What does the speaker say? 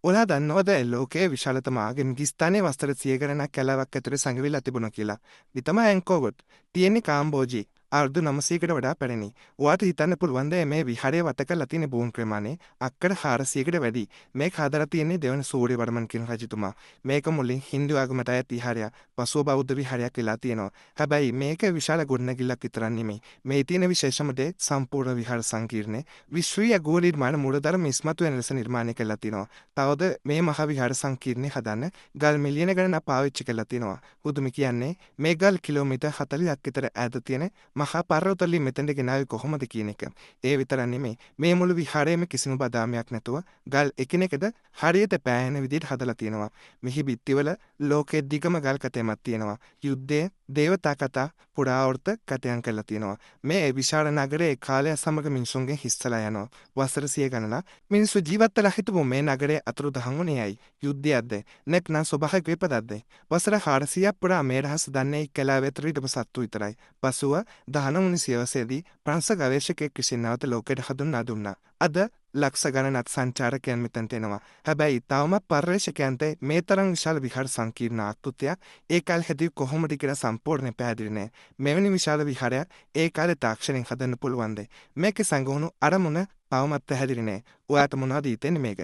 ඔයා දන්නවද ලෝකයේ විශාලතම ආගමිකස්ථානයේ වස්ත්‍ර 100 ගණනක් කැලෑවක් ඇතුලේ සංගවිලා තිබුණා කියලා. විතම ඇන්කෝවට් තියෙන්නේ කාම්බෝජි. අවුරුදු 900කට වඩා පැරණි. ඔයාට හිතන්න පුළුවන් මේ විහාරය වට කරලා තියෙන භූමි ප්‍රමාණය අක්කර 400කට වැඩි. මේක හදලා තියෙන්නේ දෙවන සූර්යවර්මන් කියන රජතුමා. මේක මුලින් හින්දු ආගමට අයත් විහාරයක්. පසුව බෞද්ධ විහාරයක් වෙලා තියෙනවා. හැබැයි මේක විශාල ගොඩනැගිල්ලක් විතරක් නෙමෙයි. මේ තියෙන විශේෂම දේ සම්පූර්ණ විහාර සංකීර්ණය විශ්වීය ගෝල නිර්මාණ මූලධර්ම ඉස්මතු වෙන ලෙස නිර්මාණය කරලා තියෙනවා. තවද මේ මහා විහාර සංකීර්ණය හදන්න ගල් මිලියන ගණනක් පාවිච්චි කරලා තියෙනවා. පුදුම කියන්නේ මේ ගල් කිලෝමීටර් 40ක් විතර ඈත තියෙන මහා පර්වතවලින් මෙතෙන්ට ගෙනාවේ කොහොමද කියන එක. ඒ විතරක් නෙමෙයි මේ මුළු විහාරයේම කිසිම බදාමයක් නැතුව ගල් එකිනෙකට හරියට පෑහෙන විදිහට හදලා තියෙනවා. මෙහි බිත්තිවල ලෝකයේ දිගම ගල් කැටයමක් තියෙනවා. යුද්ධයේ දේවතා කතා පුරාවෘත්ත කැටයම් කරලා තියෙනවා. මේ විශාල නගරයේ කාලය සමග මිනිසුන්ගෙන් හිස්සලා යනවා. වසර 100 ගණනක් මිනිස්සු ජීවත් වෙලා හිටපු මේ නගරයේ අතුරුදහන් වුණේ ඇයි? යුද්ධයක්ද? නැත්නම් ස්වභාවික විපතක්ද? වසර 400ක් පුරා මේ රහස දන්නේ කැලෑව ඇතුළේ හිටපු සත්තු විතරයි. පසුව 19 වෙනි සියවසේදී ප්‍රංශ ගවේෂකයෙක් විසින් නැවත ලෝකයට හඳුන්වා දුන්නා. අද ලක්ෂ ගණනක් සංචාරකයන් මෙතනට එනවා. හැබැයි තවමත් පර්යේෂකයන්ට මේ තරම් විශාල විහාර සංකීර්ණ ආකෘතියක් ඒ කාලේ හැදුවේ කොහොමද කියලා සම්පූර්ණ පැහැදිලි නෑ. මෙවැනි විශාල විහාරයක් ඒ කාලේ තාක්ෂණයෙන් හදන්න පුළුවන්ද? මේකේ සංගුණු අරමුණ තවමත් පැහැදිලි නෑ. ඔයාට මොනවද හිතෙන්නේ මේ ගැන?